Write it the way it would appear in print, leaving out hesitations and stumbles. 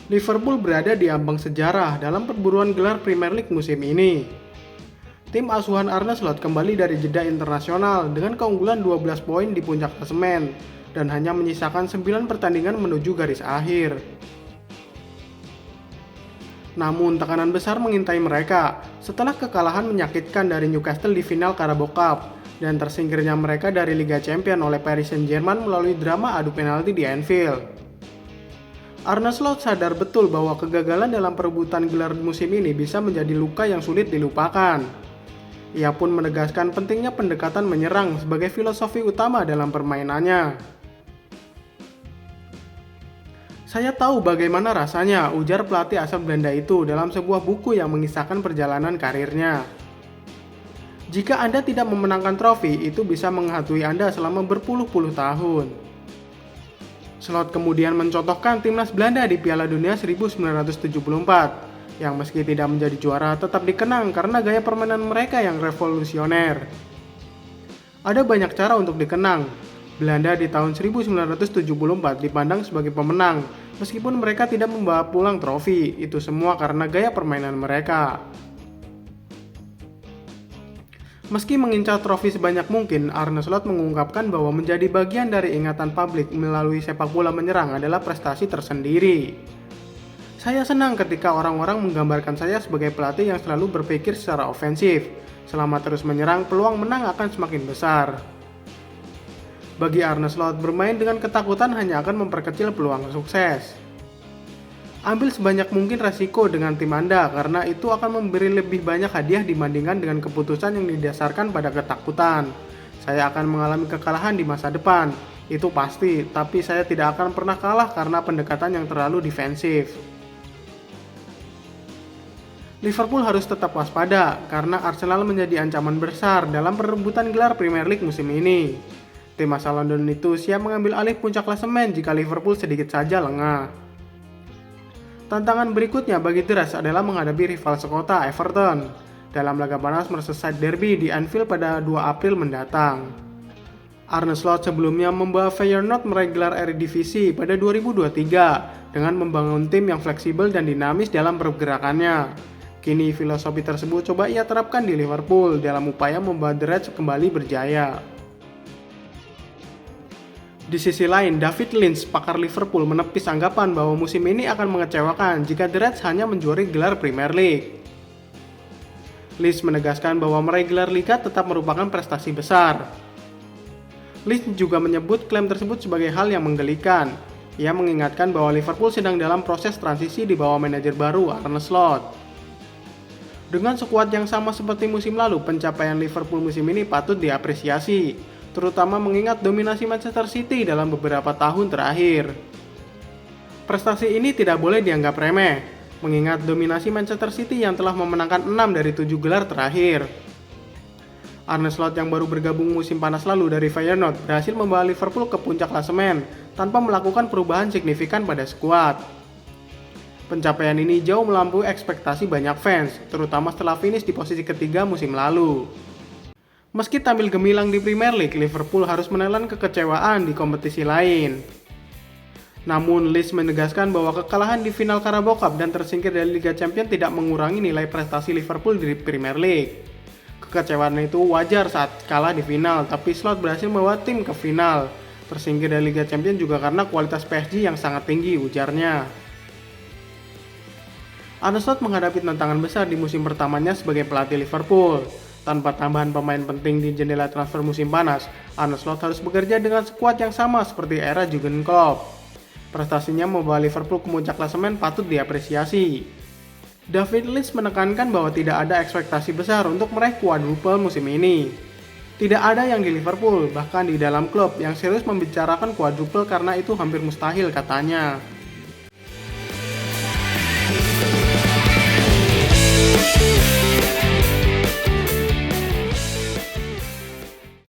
Liverpool berada di ambang sejarah dalam perburuan gelar Premier League musim ini. Tim asuhan Arne Slot kembali dari jeda internasional dengan keunggulan 12 poin di puncak klasemen dan hanya menyisakan 9 pertandingan menuju garis akhir. Namun tekanan besar mengintai mereka setelah kekalahan menyakitkan dari Newcastle di final Carabao Cup dan tersingkirnya mereka dari Liga Champions oleh Paris Saint-Germain melalui drama adu penalti di Anfield. Arne Slot sadar betul bahwa kegagalan dalam perebutan gelar musim ini bisa menjadi luka yang sulit dilupakan. Ia pun menegaskan pentingnya pendekatan menyerang sebagai filosofi utama dalam permainannya. Saya tahu bagaimana rasanya, ujar pelatih asal Belanda itu dalam sebuah buku yang mengisahkan perjalanan karirnya. Jika Anda tidak memenangkan trofi, itu bisa menghantui Anda selama berpuluh-puluh tahun. Slot kemudian mencontohkan timnas Belanda di Piala Dunia 1974, yang meski tidak menjadi juara tetap dikenang karena gaya permainan mereka yang revolusioner. Ada banyak cara untuk dikenang. Belanda di tahun 1974 dipandang sebagai pemenang, meskipun mereka tidak membawa pulang trofi, itu semua karena gaya permainan mereka. Meski mengincar trofi sebanyak mungkin, Arne Slot mengungkapkan bahwa menjadi bagian dari ingatan publik melalui sepak bola menyerang adalah prestasi tersendiri. Saya senang ketika orang-orang menggambarkan saya sebagai pelatih yang selalu berpikir secara ofensif. Selama terus menyerang, peluang menang akan semakin besar. Bagi Arne Slot, bermain dengan ketakutan hanya akan memperkecil peluang sukses. Ambil sebanyak mungkin resiko dengan tim Anda karena itu akan memberi lebih banyak hadiah dibandingkan dengan keputusan yang didasarkan pada ketakutan. Saya akan mengalami kekalahan di masa depan, itu pasti, tapi saya tidak akan pernah kalah karena pendekatan yang terlalu defensif. Liverpool harus tetap waspada karena Arsenal menjadi ancaman besar dalam perebutan gelar Premier League musim ini. Tim asal London itu siap mengambil alih puncak klasemen jika Liverpool sedikit saja lengah. Tantangan berikutnya bagi The Reds adalah menghadapi rival sekota Everton dalam laga panas Merseyside Derby di Anfield pada 2 April mendatang. Arne Slot sebelumnya membawa Feyenoord meraih gelar Eredivisie pada 2023 dengan membangun tim yang fleksibel dan dinamis dalam pergerakannya. Kini filosofi tersebut coba ia terapkan di Liverpool dalam upaya membawa The Reds kembali berjaya. Di sisi lain, David Lynch, pakar Liverpool, menepis anggapan bahwa musim ini akan mengecewakan jika The Reds hanya menjuari gelar Premier League. Lynch menegaskan bahwa meraih gelar Liga tetap merupakan prestasi besar. Lynch juga menyebut klaim tersebut sebagai hal yang menggelikan. Ia mengingatkan bahwa Liverpool sedang dalam proses transisi di bawah manajer baru Arne Slot. Dengan skuad yang sama seperti musim lalu, pencapaian Liverpool musim ini patut diapresiasi, terutama mengingat dominasi Manchester City dalam beberapa tahun terakhir. Prestasi ini tidak boleh dianggap remeh, mengingat dominasi Manchester City yang telah memenangkan 6 dari 7 gelar terakhir. Arne Slot yang baru bergabung musim panas lalu dari Feyenoord berhasil membawa Liverpool ke puncak klasemen tanpa melakukan perubahan signifikan pada skuad. Pencapaian ini jauh melampaui ekspektasi banyak fans, terutama setelah finish di posisi ketiga musim lalu. Meski tampil gemilang di Premier League, Liverpool harus menelan kekecewaan di kompetisi lain. Namun, Lynch menegaskan bahwa kekalahan di final Carabao Cup dan tersingkir dari Liga Champions tidak mengurangi nilai prestasi Liverpool di Premier League. Kekecewaan itu wajar saat kalah di final, tapi Slot berhasil membawa tim ke final. Tersingkir dari Liga Champions juga karena kualitas PSG yang sangat tinggi, ujarnya. Arne Slot menghadapi tantangan besar di musim pertamanya sebagai pelatih Liverpool. Tanpa tambahan pemain penting di jendela transfer musim panas, Arne Slot harus bekerja dengan skuad yang sama seperti era Jurgen Klopp. Prestasinya membawa Liverpool ke puncak klasemen patut diapresiasi. David Lynch menekankan bahwa tidak ada ekspektasi besar untuk meraih quadruple musim ini. Tidak ada yang di Liverpool, bahkan di dalam klub yang serius membicarakan quadruple karena itu hampir mustahil, katanya.